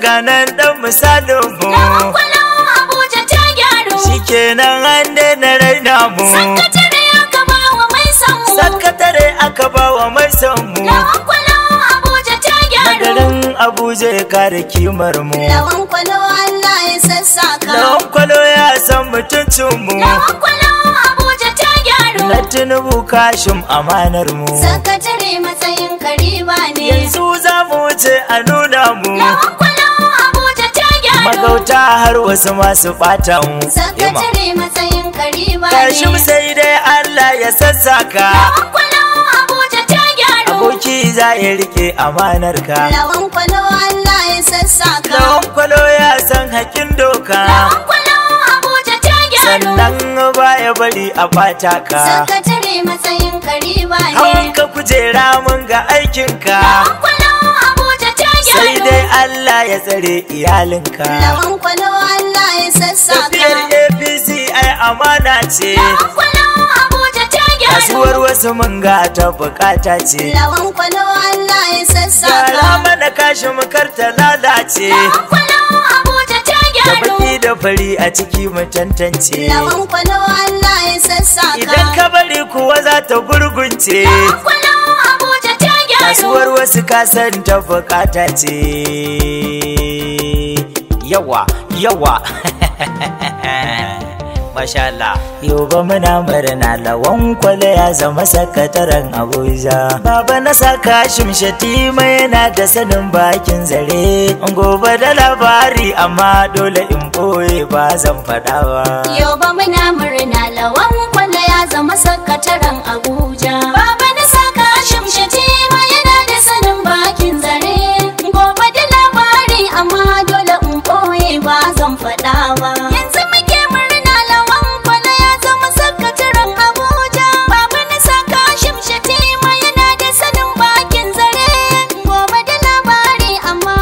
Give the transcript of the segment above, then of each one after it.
ganan dan misalin mu. Lawan kwalo Abuja ta gyaru. Shikenan an daina raina mu. Sakatare aka ba wa mai son mu. Sakatare aka ba wa mai son mu. Lawan kwalo Abuja ta gyaru. Garin Abuja ya kare kimar mu. Lawan kwalo Allah ya sassaka. Lawan kwalo ya san mutuncin mu. Lawan kwalo Abuja ta gyaru. Na Tinubu Kashim amanar mu. Sakatare matsayin kariba ne. Yanzu za mu wuce a nuna mu. Lawan kwalo Abuja ta gyaru. Magauta har wasu masu ɓata mu. Sakatare matsayin kariba ne. Kashim sai dai Allah ya sassaka. Lawan kwalo Abuja ta gyaru. Aboki za ya rike amanar ka. Lawan kwalo Allah ya sassaka. Lawan kwalo ya san haƙin doka. Lawan kwalo Abuja ta gyaru. Sannan ba ya bari a ɓata ka. Sakatare matsayin kariba ne. Hawan ka kujera mun ga aikinka. Lawan kwalo Abuja ta gyaru. Sai dai Allah ya tsare iyalinka. Lawan kwalo Allah ya sassaka. Tafiyar APC ai amana ce. Lawan kwalo Abuja ta gyaru. Kasuwar wasu mun ga ta bukata ce. Lawan kwalo Allah ya sassaka. Yara mana kashi mukar ta lalace. Lawan kwalo Abuja ta Da gyaru. baki da fari a ciki mu tantance. Lawan kwalo Allah ya sassaka. Idan ka bari kuwa za ta gurgunce. Lawan kwalo Abuja ta gyaru. Kasuwar wasu kasan ta bukata ce. Yawa yawa Masha Allah. Yau ba muna murna Lawan Kwalo ya zama sakataren Abuja. Baba na saka Shatima yana da sanin bakin zare. Gobe da labari amma dole in boye ba zan faɗa ba. Yau ba muna murna Lawan Kwalo ya zama sakataren Abuja. Baba na saka Shatima yana da sanin bakin zare. Gobe da labari amma dole in boye ba zan faɗa ba. Yanzu muke murna Lawan Kwalo ya zama sakataren Abuja. Baba na saka Shatima yana da sanin bakin zare. Gobe da labari amma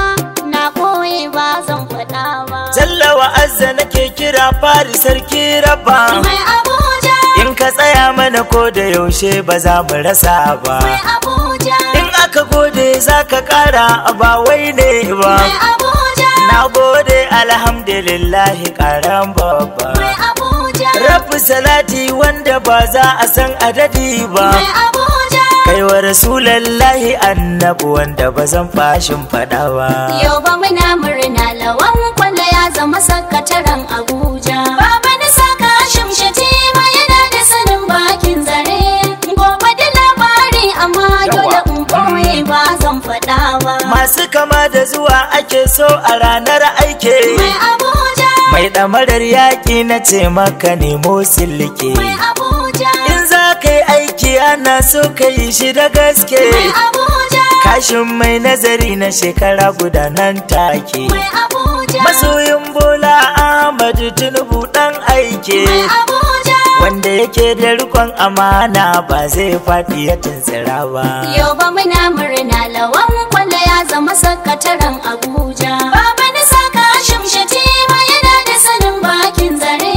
na boye ba zan faɗa ba. Jalla wa'azza nake kira fari sarki rabba. Mai Abuja. In ka tsaya mana ko da yaushe ba za mu rasa ba. Mai Abuja. In aka gode za ka kara ba wai ne ba. Mai Abuja. Na gode alhamdulillahi karan babba. Mai Abuja. Rabbi salati wanda ba za a san adadi ba. Mai Abuja. Kai wa rasulallahi annabi wanda ba zan fashin faɗa ba. Yau ba muna murna Lawan Kwalo ya zama sakataren Abuja. Baba na saka Shatima yana da sanin bakin zare. Gobe da labari amma dole in koye ba zan faɗa ba. Masu kama da zuwa ake so a ranar aike. Mai Abuja. Mai ɗamarar yaƙi na ce maka nemo silike. Mai Abuja. In za ka yi aiki ana so ka yi shi da gaske. Mai Abuja. Kashin mai nazari na shekara guda nan take. Mai Abuja. Masoyin Bola Ahmadu Tinubu ɗan aike. Mai Abuja. Wanda yake da rikon amana ba zai faɗi ya tuntsira ba. Yau ba muna murna Lawan Kwalo ya zama sakataren Abuja. Baba na saka Shatima yana da sanin bakin zare.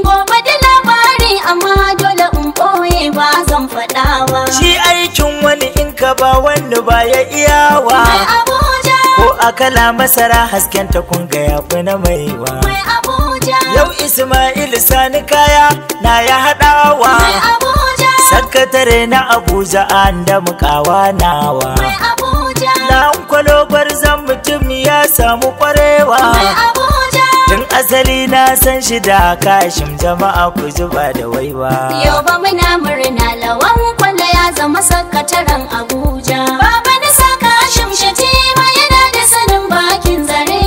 Gobe da labari amma dole in ɓoye ba zan faɗa ba. Shi aikin wani in ka ba wanda ba ya iyawa. Mai Abuja. Ko akala masara hasken ta kun ga yafi na maiwa. Mai Abuja. Yau Ismail Sani kaya na ya haɗawa. Mai Abuja. Sakatare na Abuja an da mukawa nawa. Mai Abuja. Lawan Kwalo gwarzon mutum ya samu kwarewa. Mai Abuja. Tun asali na san shi da Kashim jama'a ku zuba da waiwa. Yau ba muna murna Lawan Kwalo ya zama sakataren Abuja. Baba na saka Shatima yana da sanin bakin zare.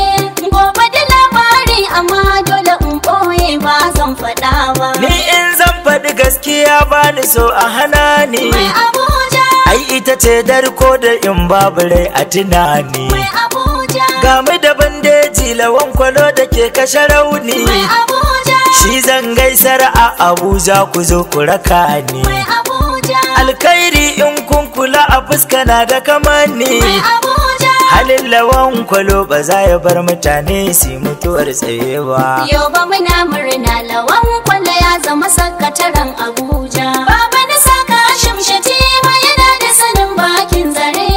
Gobe da labari amma dole in ɓoye ba zan faɗa ba. Ni in zan faɗi gaskiya ba ni so a hana ni. Mai Abuja. Ai ita ce darko da in babu rai a tunani. Mai Abuja. Ga mu da bandeji Lawan Kwalo da ke kashe rauni. Mai Abuja. Shi zan gaisar a Abuja ku zo ku raka ni. Mai Abuja. Alkhairi in kun kula a fuska na da kamanni. Mai Abuja. Halin Lawan Kwalo ba za ya bar mutane su mutuwar tsaye ba. Yau ba muna murna Lawan Kwalo ya zama sakataren Abuja. Baba na saka Shatima yana da sanin bakin zare.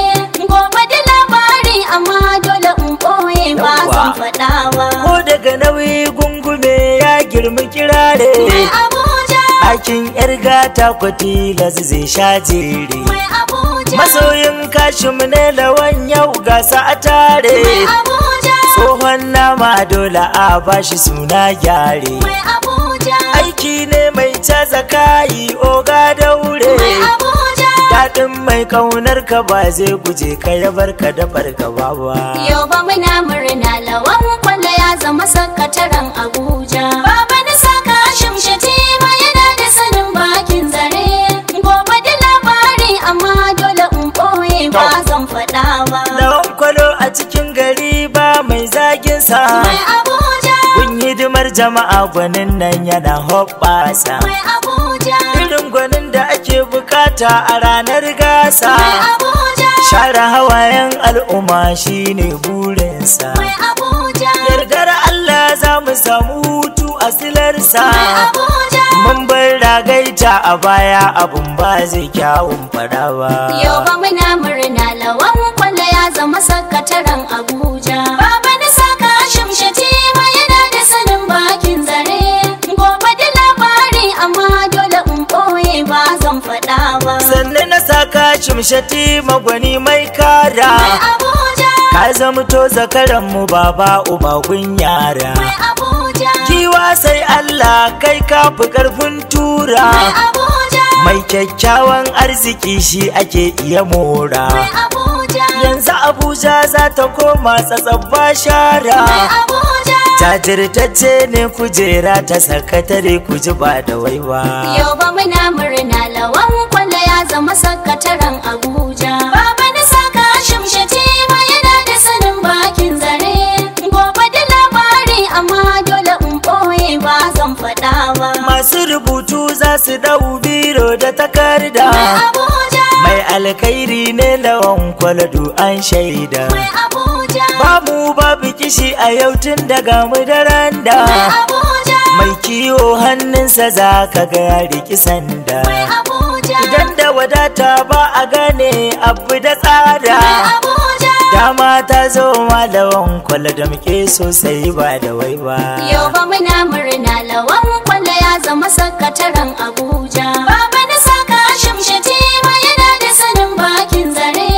Gobe da labari amma dole in ɓoye ba turmi kirare. Mai Abuja. Ɗakin yar gata kwatilas zai sha jere. Mai Abuja. Masoyin Kashim ne Lawan yau gasa a tare. Mai Abuja. Tsohon nama dole a bashi suna gyare. Mai Abuja. Aiki ne mai caza kayi oga daure. Mai Abuja. Daɗin mai kaunar ka ba zai guje ka ya barka da fargaba ba. Yau ba muna murna Lawan Kwalla ya zama sakataren Abuja. Baba na saka Kashim Shatima yana da sanin bakin zare. Gobe da labari amma dole in ɓoye ba zan faɗa ba. Lawan Kwalo a cikin gari ba mai zagin sa. Mai Abuja. Kun hidimar jama'a gwanin nan yana hoɓɓasa. Mai Abuja. Irin gwanin da ake bukata a ranar gasa. Mai Abuja. Share hawayen al'umma shine burinsa. Mai Abuja. Yardar Allah za mu samu hutu a silarsa. Mai Abuja. Mun bar ragaita a baya abun ba zai kyawun fada ba. Yau ba muna murna Lawan Kwalla ya zama sakataren Abuja. Baba na saka Kashim Shatima yana da sanin bakin zare. Gobe da labari amma dole in ɓoye ba zan faɗa ba. Sannan na sa Kashim Shatima gwani mai kara. Mai Abuja. Ka zamto zakaran mu baba uba gun yara. Mai Abuja. Kiwa sai Allah kai kafi karfin tura. Mai Abuja. Mai kyakkyawan arziki shi ake iya mora. Mai Abuja. Yanzu Abuja za ta koma tsatsabba shara. Mai Abuja. Jajirtacce ne kujera ta sakatare ku ji ba da waiwa. Yau ba muna murna Lawan Kwalla ya zama sakataren Abuja. Baba na saka Kashim Shatima yana da sanin bakin zare. Gobe da labari amma dole in ɓoye ba zan faɗa ba. Masu rubutu za su dau biro da takarda. Mai Abuja. Mai alkhairi ne Lawan Kwaladu an shaida. Mai Abuja. Babu babu kishi a yau tun daga mu da randa. Mai Abuja. Mai kiwo hannunsa za ka ga ya riki sanda. Mai Abuja. Idan da wadata ba a gane abu da tsada. Mai Abuja. Dama ta zo ma Lawan Kwalla da muke sosai ba da waiwa. Yau ba muna murna Lawan Kwalla ya zama sakataren Abuja. Baba na saka Kashim Shatima yana da sanin bakin zare.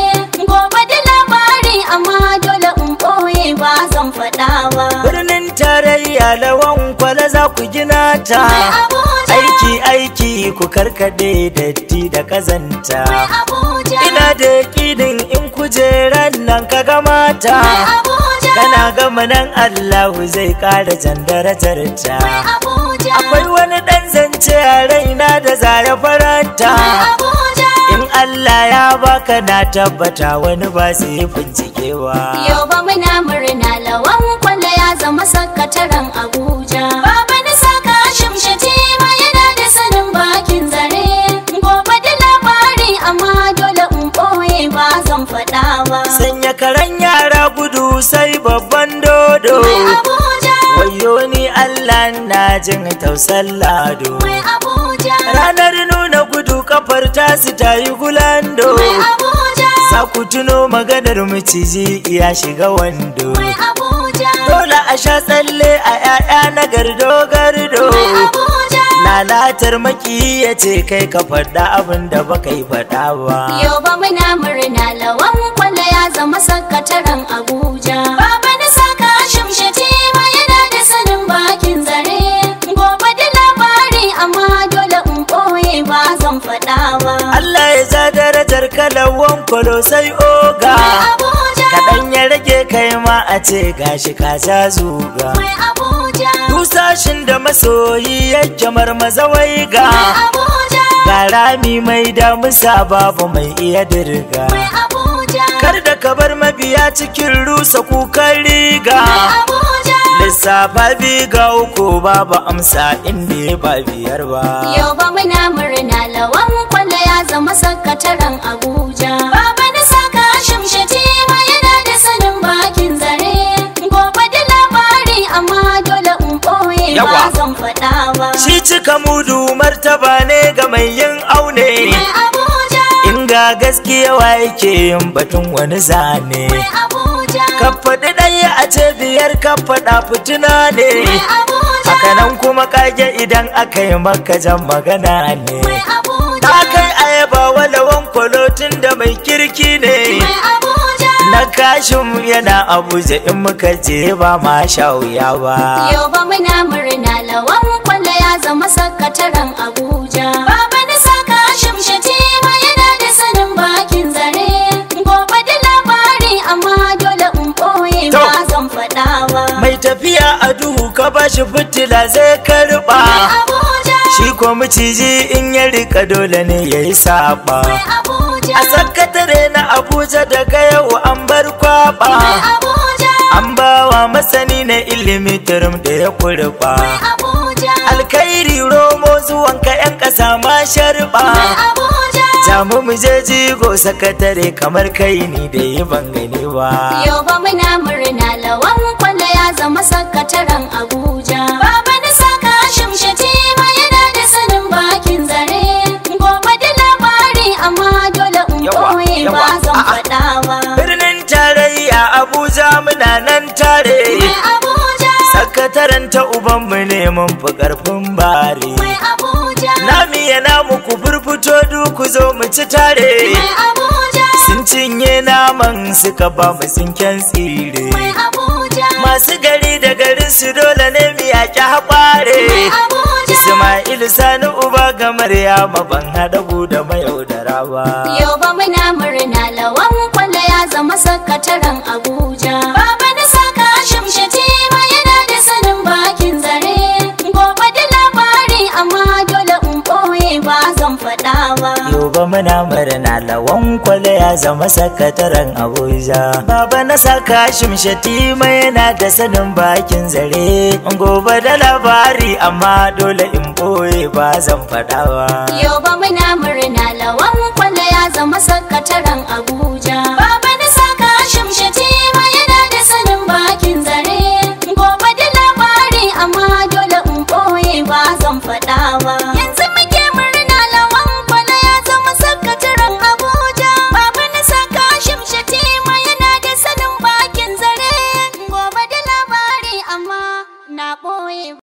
Gobe da labari amma dole in ɓoye ba zan faɗa ba. Birnin tarayya Lawan Kwalla za ku gina ta. Mai Abuja. Aiki aiki ku karkade datti da kazanta. Mai Abuja. Ina da yakinin in kujeran nan ka gamata. Mai Abuja. Kana gama nan Allahu zai ƙara jan darajarta. Mai Abuja. Akwai wani ɗan zance a raina da za ya faranta. Mai Abuja. In Allah ya baka na tabbata wani ba su yi bincikewa. Yau ba muna murna Lawan Kwalla ya zama sakataren Abuja. Baba na saka Kashim Shatima yana da sanin bakin zare. Gobe da labari amma dole in ɓoye ba zan faɗa ba. Sanya karen yara gudu sai babban dodo. Mai Abuja. Wayo ni Allah na jin tausan lado. Mai Abuja. Ranar nuna gudu kafar tasu ta yi gulando. Mai Abuja. Za ku tuno maganar maciji iya shiga wando. Mai Abuja. Dole a sha tsalle a 'ya'ya na gardo-gardo. Mai Abuja. Lalatar maki ya ce kai ka faɗa abin da ba kai faɗa ba. Yau ba muna murna Lawan Kwalla ya zama sakataren Abuja. Baba na saka Kashim Shatima yana da sanin bakin zare. Gobe da labari amma dole in ɓoye ba zan faɗa ba. Allah ya ja darajar Lawan Kwalo sai oga. Mai Abuja. Kaɗan ya rage kai ma a ce gashi ka ja zuga. Mai Abuja. Dusashin da masoyi yake marmaza waiga. Mai Abuja. Ga rami mai damusa babu mai iya dirga. Mai Abuja. Kar da ka bar mabiya cikin rusa kukan riga. Mai Abuja. Lissafa biga uku babu amsa inda ba biyar ba. Yau ba muna murna Lawan Kwalla ya zama sakataren Abuja. Baba na saka Kashim Shatima yana da sanin bakin zare. Gobe da labari amma dole in ɓoye ba zan faɗa ba. Shi cika mudu martaba ne ga mai yin aune. Mai Abuja. In ga gaskiya wa yake yin batun wani zane. Mai Abuja. Ka faɗi ɗaya a ce biyar ka faɗa fitina ne. Mai Abuja. hakanan kuma kage idan aka yi maka jan magana ne. mai Abuja, Ta kai ayaba walawan kwalotin da mai kirki ne. mai Abuja, Na kashin yana Abuja in muka je ba ma sha wuya ba. yau ba muna murna lawan kwalla ya zama sakataren Abuja. Baba na saka shimshati ma yana da sanin bakin zare. Gobe da labari amma dole in ɓoye To. ba zan faɗawa. Mai tafiya a duhu ka bashi fitila zai karba. Mai Abuja, Shi ko maciji in ya rika dole ne ya yi saba. mai Abuja, A sakatare na Abuja daga yau an bar kwaba. mai Abuja, An bawa masani na ilimi turum da ya kurba. mai Abuja, Alkairi romo zuwanka 'yan ƙasa ma sharba. mai Abuja. Jamu mu je jigo sakatare kamar kai ni da yi ban gani ba. Yau ba muna murna lawan kwalla ya zama sakataren Abuja. Baba na saka shimshati ma yana da sanin bakin zare. Gobe da labari amma dole in Yawa, ɓoye yawa, ba zan a'a. faɗawa. Birnin tarayya Abuja muna nan tare. Mai Abuja, Sakataren ta ubanmu ne mun fi ƙarfin bari. mai Abuja, Nami yana muku furfuto ku zo mu ci tare. mai Abuja, Sun cinye naman suka ba mu sinken tsire. mai Abuja, Masu gari da garin su dole ne mu yaƙi haɓare. mai Abuja. Ismail Sani uba ga Maryama ban haɗa da mayaudara ba. Yau ba muna murna lawan kwalla ya zama sakataren Abuja. Baba na saka shimshati ma yana da sanin bakin zare. Gobe da labari amma dole in ɓoye ba zan faɗawa. Yau ba muna murna lawan kwale ya zama sakataren Abuja. Baba na saka shimshati ma yana da sanin bakin zare. Gobe da labari amma dole in ɓoye ba zan faɗawa. Yau ba muna murna lawan kwalla ya zama sakataren Abuja.